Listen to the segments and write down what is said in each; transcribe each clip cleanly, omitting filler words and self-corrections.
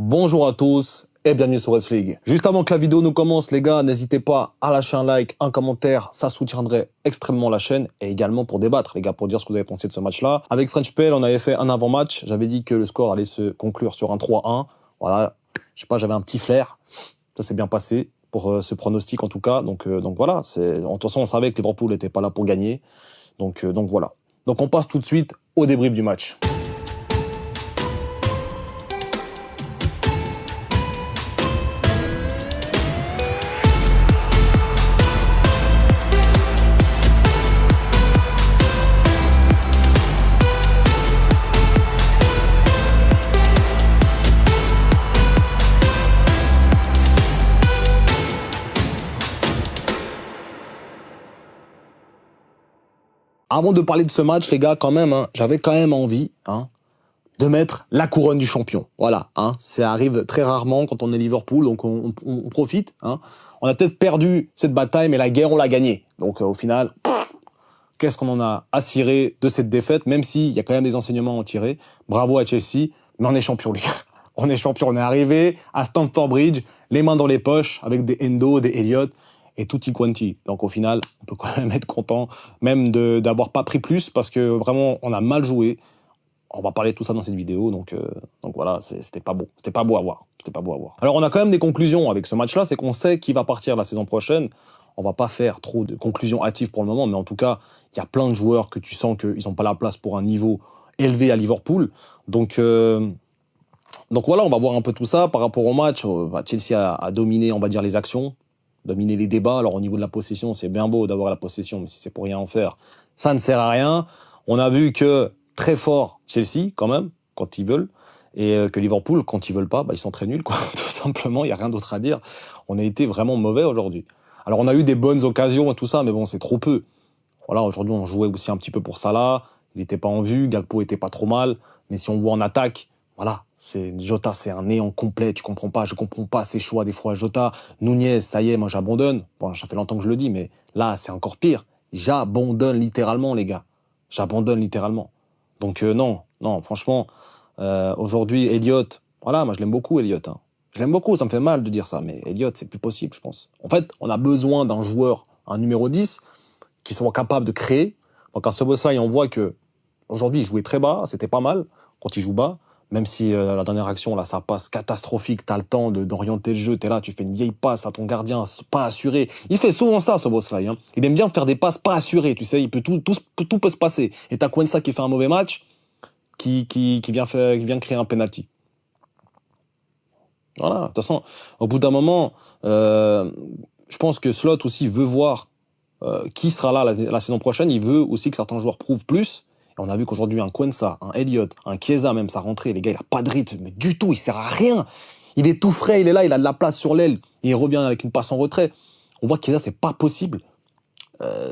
Bonjour à tous et bienvenue sur Wrestling League. Juste avant que la vidéo nous commence, les gars, n'hésitez pas à lâcher un like, un commentaire, ça soutiendrait extrêmement la chaîne et également pour débattre, les gars, pour dire ce que vous avez pensé de ce match-là. Avec French PL, on avait fait un avant-match, j'avais dit que le score allait se conclure sur un 3-1. Voilà, je sais pas, j'avais un petit flair, ça s'est bien passé pour ce pronostic en tout cas. Donc voilà, de toute façon on savait que Liverpool n'était pas là pour gagner, donc voilà. Donc on passe tout de suite au débrief du match. Avant de parler de ce match, les gars, quand même, j'avais quand même envie de mettre la couronne du champion. Voilà, ça arrive très rarement quand on est Liverpool, donc on profite. On a peut-être perdu cette bataille, mais la guerre, on l'a gagnée. Donc au final, qu'est-ce qu'on en a à cirer de cette défaite, même s'il y a quand même des enseignements à en tirer. Bravo à Chelsea, mais on est champion, les gars. On est champion, on est arrivé à Stamford Bridge, les mains dans les poches, avec des Endo, des Elliott, et tutti quanti. Donc au final, on peut quand même être content, même d'avoir pas pris plus, parce que vraiment, on a mal joué. On va parler de tout ça dans cette vidéo, donc voilà, c'était pas beau. C'était pas beau à voir. C'était pas beau à voir. Alors on a quand même des conclusions avec ce match-là, c'est qu'on sait qui va partir la saison prochaine. On va pas faire trop de conclusions hâtives pour le moment, mais en tout cas, il y a plein de joueurs que tu sens qu'ils ont pas la place pour un niveau élevé à Liverpool. Donc voilà, on va voir un peu tout ça par rapport au match. Chelsea a dominé, on va dire, les actions, dominé les débats. Alors au niveau de la possession, c'est bien beau d'avoir la possession, mais si c'est pour rien en faire, ça ne sert à rien. On a vu que très fort Chelsea, quand même, quand ils veulent, et que Liverpool, quand ils veulent pas, ils sont très nuls, quoi. Tout simplement, il y a rien d'autre à dire. On a été vraiment mauvais aujourd'hui. Alors on a eu des bonnes occasions et tout ça, mais bon, c'est trop peu. Voilà, aujourd'hui on jouait aussi un petit peu pour Salah, il était pas en vue, Gakpo était pas trop mal, mais si on voit en attaque, voilà, Jota, c'est un néant complet, je comprends pas ses choix des fois. Jota, Nunez, ça y est, moi j'abandonne. Bon, ça fait longtemps que je le dis, mais là, c'est encore pire. J'abandonne littéralement, les gars. J'abandonne littéralement. Donc non, franchement, aujourd'hui, Elliott, voilà, moi je l'aime beaucoup, Elliott. Je l'aime beaucoup, ça me fait mal de dire ça, mais Elliott, c'est plus possible, je pense. En fait, on a besoin d'un joueur, un numéro 10, qui soit capable de créer. Donc à Szoboszlai, on voit que aujourd'hui, il jouait très bas, c'était pas mal quand il joue bas. Même si la dernière action, là, ça passe catastrophique, t'as le temps d'orienter le jeu, t'es là, tu fais une vieille passe à ton gardien, pas assuré. Il fait souvent ça, Szoboszlai. Il aime bien faire des passes pas assurées, tu sais, tout peut se passer. Et t'as Quansah qui fait un mauvais match, qui vient créer un penalty. Voilà, de toute façon, au bout d'un moment, je pense que Slot aussi veut voir qui sera là la saison prochaine. Il veut aussi que certains joueurs prouvent plus. Et on a vu qu'aujourd'hui, un Quansah, un Elliott, un Chiesa, même sa rentrée, les gars, il a pas de rythme, mais du tout, il sert à rien. Il est tout frais, il est là, il a de la place sur l'aile, et il revient avec une passe en retrait. On voit que Chiesa, c'est pas possible.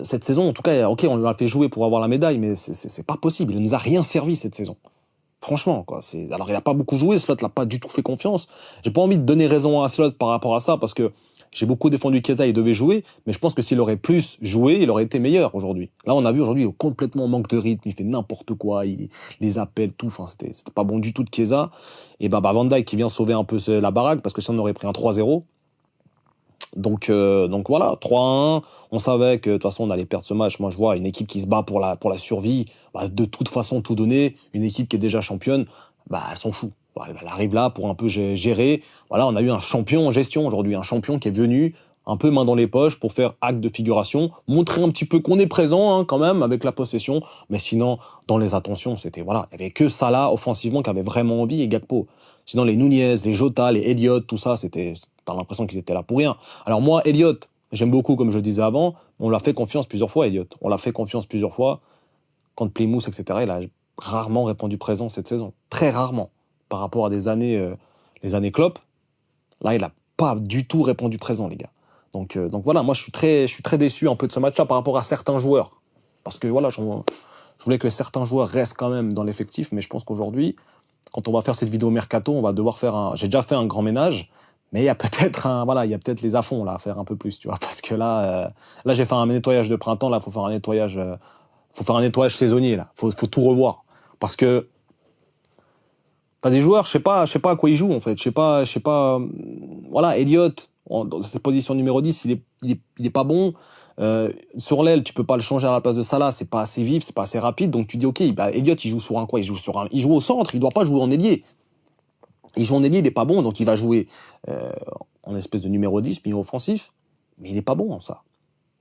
Cette saison, en tout cas, ok, on l'a fait jouer pour avoir la médaille, mais c'est pas possible. Il nous a rien servi cette saison. Franchement, quoi. Alors, il a pas beaucoup joué, Slot l'a pas du tout fait confiance. J'ai pas envie de donner raison à Slot par rapport à ça, parce que j'ai beaucoup défendu Chiesa, il devait jouer, mais je pense que s'il aurait plus joué, il aurait été meilleur aujourd'hui. Là, on a vu aujourd'hui complètement manque de rythme, il fait n'importe quoi, il les appelle, tout, enfin, c'était pas bon du tout de Chiesa. Et Van Dijk qui vient sauver un peu la baraque, parce que sinon on aurait pris un 3-0. Donc voilà, 3-1, on savait que de toute façon on allait perdre ce match. Moi je vois une équipe qui se bat pour la survie, de toute façon tout donner, une équipe qui est déjà championne, elle s'en fout. Elle arrive là pour un peu gérer. Voilà, on a eu un champion en gestion aujourd'hui, un champion qui est venu un peu main dans les poches pour faire acte de figuration, montrer un petit peu qu'on est présent quand même avec la possession, mais sinon dans les attentions, c'était voilà, il y avait que Salah offensivement qui avait vraiment envie et Gakpo. Sinon les Nunez, les Jota, les Elliott, tout ça, t'as l'impression qu'ils étaient là pour rien. Alors moi, Elliott, j'aime beaucoup, comme je le disais avant, on l'a fait confiance plusieurs fois, Elliott. On l'a fait confiance plusieurs fois. Quand Plymouth, etc., il a rarement répondu présent cette saison. Très rarement. Par rapport à les années Klopp, là, il a pas du tout répondu présent, les gars. Donc voilà, moi, je suis très déçu un peu de ce match-là par rapport à certains joueurs. Parce que voilà, je voulais que certains joueurs restent quand même dans l'effectif, mais je pense qu'aujourd'hui, quand on va faire cette vidéo mercato, on va devoir j'ai déjà fait un grand ménage, mais il y a peut-être les à-fonds là à faire un peu plus, tu vois, parce que là j'ai fait un nettoyage de printemps, là faut faire un nettoyage saisonnier là, faut tout revoir, parce que T'as des joueurs, je sais pas à quoi ils jouent, en fait. Je sais pas, voilà, Elliott, dans cette position numéro 10, il est pas bon. Sur l'aile, tu peux pas le changer à la place de Salah, c'est pas assez vif, c'est pas assez rapide. Donc tu dis, ok, bah, Elliott, il joue sur un quoi? Il joue au centre, il doit pas jouer en ailier. Il joue en ailier, il est pas bon, donc il va jouer, en espèce de numéro 10, milieu offensif. Mais il est pas bon, en ça.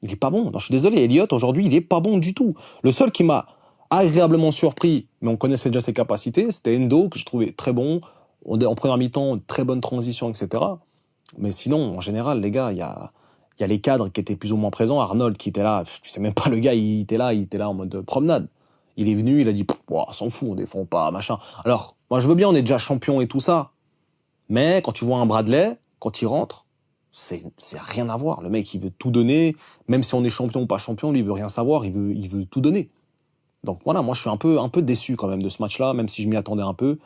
Il est pas bon. Non, je suis désolé, Elliott, aujourd'hui, il est pas bon du tout. Le seul qui m'a agréablement surpris, mais on connaissait déjà ses capacités, c'était Endo, que je trouvais très bon. En première mi-temps, très bonne transition, etc. Mais sinon, en général, les gars, il y a les cadres qui étaient plus ou moins présents. Arnold qui était là, tu sais même pas le gars, il était là en mode promenade. Il est venu, il a dit, s'en fout, on défend pas, machin. Alors, moi je veux bien, on est déjà champion et tout ça. Mais quand tu vois un Bradley, quand il rentre, c'est rien à voir. Le mec, il veut tout donner. Même si on est champion ou pas champion, lui, il veut rien savoir, il veut tout donner. Donc voilà, moi je suis un peu déçu quand même de ce match-là, même si je m'y attendais un peu.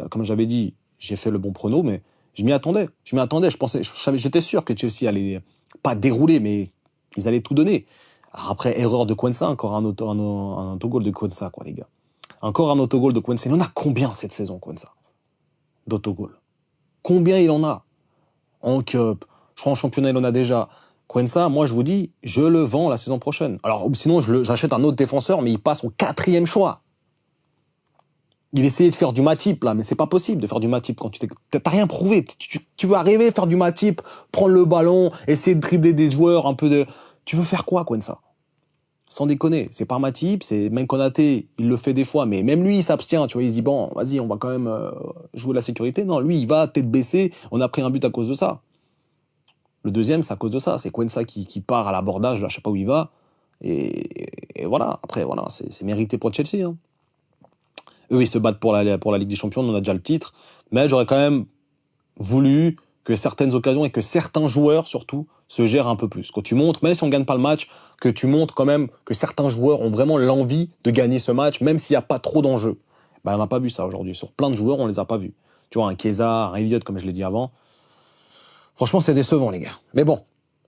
Comme j'avais dit, j'ai fait le bon prono, mais je m'y attendais. J'étais sûr que Chelsea allait pas dérouler, mais ils allaient tout donner. Alors après, erreur de Quensa, encore un autogol de Quensa, quoi, les gars. Encore un autogol de Quensa. Il en a combien cette saison, Quensa, d'autogol? Combien il en a? En Cup, je crois en championnat, il en a déjà. Quensa, moi, je vous dis, je le vends la saison prochaine. Alors, sinon, j'achète un autre défenseur, mais il passe au 4e choix. Il essayait de faire du Matip, là, mais c'est pas possible de faire du Matip quand t'as rien prouvé. Tu veux arriver à faire du Matip, prendre le ballon, essayer de dribbler des joueurs, un peu de... Tu veux faire quoi, Quensa? Sans déconner, c'est pas Matip, c'est même Konaté, il le fait des fois, mais même lui, il s'abstient, tu vois, il se dit, bon, vas-y, on va quand même jouer la sécurité. Non, lui, il va tête baissée, on a pris un but à cause de ça. Le deuxième, c'est à cause de ça, c'est Quensa qui part à l'abordage, là, je sais pas où il va, et voilà, après, voilà, c'est mérité pour Chelsea, hein. Eux, ils se battent pour la Ligue des Champions, on a déjà le titre, mais j'aurais quand même voulu que certaines occasions et que certains joueurs, surtout, se gèrent un peu plus. Quand tu montres, même si on gagne pas le match, que tu montres quand même que certains joueurs ont vraiment l'envie de gagner ce match, même s'il n'y a pas trop d'enjeux. Ben, on n'a pas vu ça aujourd'hui. Sur plein de joueurs, on les a pas vus. Tu vois, un Chiesa, un Elliott, comme je l'ai dit avant. Franchement, c'est décevant, les gars. Mais bon,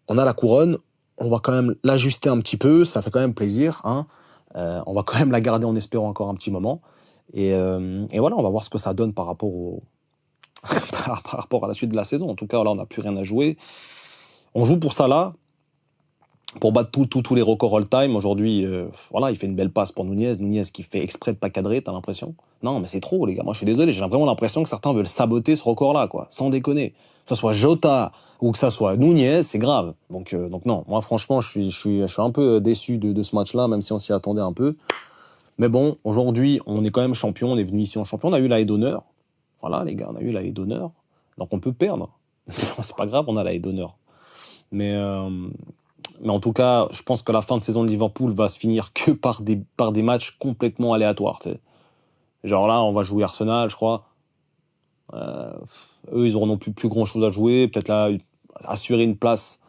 on a la couronne, on va quand même l'ajuster un petit peu, ça fait quand même plaisir, hein. On va quand même la garder en espérant encore un petit moment. Et voilà, on va voir ce que ça donne par rapport par rapport à la suite de la saison. En tout cas, là, on n'a plus rien à jouer. On joue pour ça là, pour battre tous les records all-time. Aujourd'hui, voilà, il fait une belle passe pour Nunez. Nunez qui fait exprès de pas cadrer, t'as l'impression? Non, mais c'est trop, les gars. Moi, je suis désolé, j'ai vraiment l'impression que certains veulent saboter ce record-là, quoi. Sans déconner. Que ça soit Jota ou que ça soit Nunez, c'est grave. Donc non. Moi, franchement, je suis un peu déçu de ce match-là, même si on s'y attendait un peu. Mais bon, aujourd'hui, on est quand même champion. On est venu ici en champion. On a eu la haie d'honneur. Voilà, les gars, on a eu la haie d'honneur. Donc on peut perdre. C'est pas grave, on a la haie d'honneur. Mais en tout cas, je pense que la fin de saison de Liverpool va se finir que par des matchs complètement aléatoires. T'sais. Genre là, on va jouer Arsenal, je crois. Eux, ils auront non plus grand chose à jouer. Peut-être là, assurer une place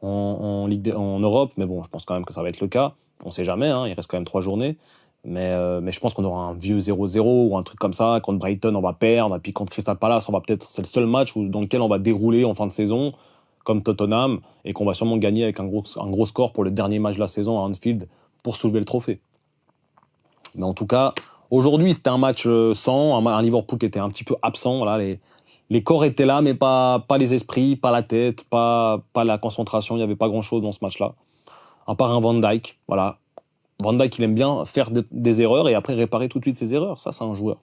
en Europe. Mais bon, je pense quand même que ça va être le cas. On sait jamais, hein, il reste quand même 3 journées. Mais je pense qu'on aura un vieux 0-0 ou un truc comme ça. Contre Brighton, on va perdre. Et puis contre Crystal Palace, c'est le seul match dans lequel on va dérouler en fin de saison, comme Tottenham, et qu'on va sûrement gagner avec un gros score pour le dernier match de la saison à Anfield pour soulever le trophée. Mais en tout cas, aujourd'hui, c'était un match sans, un Liverpool qui était un petit peu absent. Voilà, les corps étaient là, mais pas les esprits, pas la tête, pas la concentration. Il n'y avait pas grand-chose dans ce match-là. À part un Van Dijk, voilà. Van Dijk, il aime bien faire des erreurs et après réparer tout de suite ses erreurs. Ça, c'est un joueur.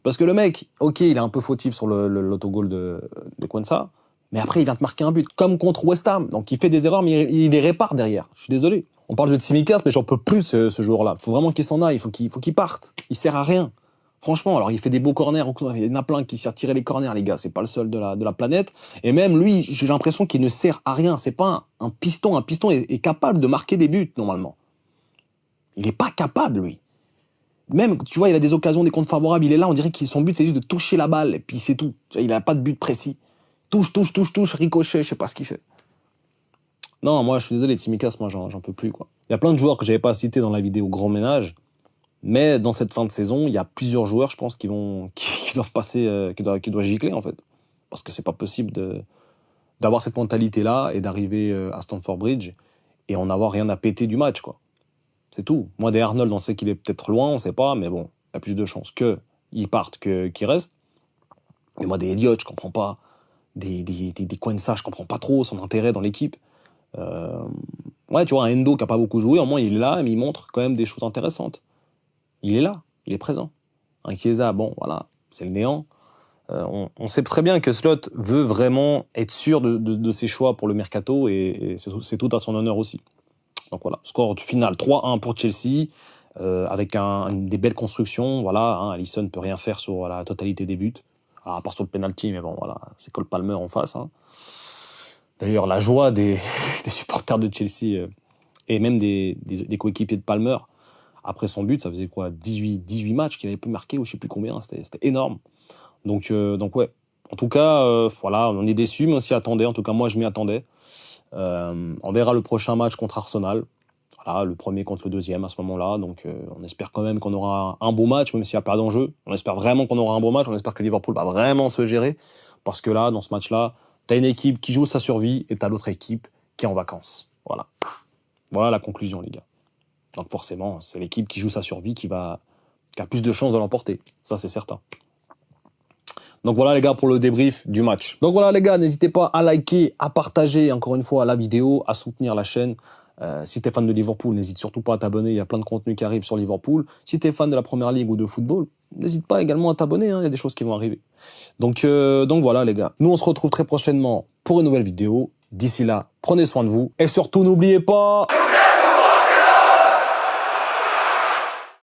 Parce que le mec, ok, il est un peu fautif sur l'autogol de Quensa, mais après, il vient te marquer un but, comme contre West Ham. Donc, il fait des erreurs, mais il les répare derrière. Je suis désolé. On parle de Tsimikas, mais j'en peux plus de ce joueur-là. Il faut vraiment qu'il s'en aille, il faut qu'il parte. Il sert à rien. Franchement, alors il fait des beaux corners, il y en a plein qui s'y tirent les corners, les gars, c'est pas le seul de la planète. Et même lui, j'ai l'impression qu'il ne sert à rien. C'est pas un piston. Un piston est capable de marquer des buts, normalement. Il est pas capable, lui. Même, tu vois, il a des occasions, des comptes favorables, il est là, on dirait que son but, c'est juste de toucher la balle, et puis c'est tout. Tu vois, il a pas de but précis. Touche, ricochet, je sais pas ce qu'il fait. Non, moi, je suis désolé, Tsimikas, moi, j'en peux plus, quoi. Il y a plein de joueurs que j'avais pas cités dans la vidéo Grand Ménage, mais dans cette fin de saison, il y a plusieurs joueurs, je pense, qui doivent passer, qui doivent gicler, en fait. Parce que c'est pas possible d'avoir cette mentalité-là et d'arriver à Stamford Bridge et en avoir rien à péter du match, quoi. C'est tout. Moi, des Arnold, on sait qu'il est peut-être loin, on sait pas, mais bon, il y a plus de chances qu'il parte qu'il reste. Mais moi, des Elliott, je comprends pas. Des Quensa, je comprends pas trop son intérêt dans l'équipe. Ouais, tu vois, un Endo qui a pas beaucoup joué, au moins il est là, mais il montre quand même des choses intéressantes. Il est là, il est présent. Un Chiesa, bon, voilà, c'est le néant. On sait très bien que Slot veut vraiment être sûr de ses choix pour le mercato et c'est tout à son honneur aussi. Donc voilà, score final 3-1 pour Chelsea, avec des belles constructions. Voilà, hein, Alisson ne peut rien faire sur la totalité des buts, alors, à part sur le penalty, mais bon, voilà, c'est Cole Palmer en face. Hein. D'ailleurs, la joie des supporters de Chelsea et même des coéquipiers de Palmer, après son but, ça faisait quoi, 18 matchs qu'il avait plus marqué ou je sais plus combien, c'était énorme. Donc ouais. En tout cas, voilà, on est déçus, mais on s'y attendait. En tout cas, moi, je m'y attendais. On verra le prochain match contre Arsenal. Voilà, le premier contre le deuxième à ce moment-là. Donc, on espère quand même qu'on aura un beau match, même s'il n'y a pas d'enjeu. On espère vraiment qu'on aura un beau match. On espère que Liverpool va vraiment se gérer. Parce que là, dans ce match-là, t'as une équipe qui joue sa survie et t'as l'autre équipe qui est en vacances. Voilà. Voilà la conclusion, les gars. Donc forcément, c'est l'équipe qui joue sa survie qui a plus de chances de l'emporter. Ça, c'est certain. Donc voilà les gars pour le débrief du match. Donc voilà les gars, n'hésitez pas à liker, à partager encore une fois la vidéo, à soutenir la chaîne. Si t'es fan de Liverpool, n'hésite surtout pas à t'abonner, il y a plein de contenus qui arrivent sur Liverpool. Si t'es fan de la Première Ligue ou de football, n'hésite pas également à t'abonner, hein, il y a des choses qui vont arriver. Donc voilà les gars, nous on se retrouve très prochainement pour une nouvelle vidéo. D'ici là, prenez soin de vous et surtout n'oubliez pas...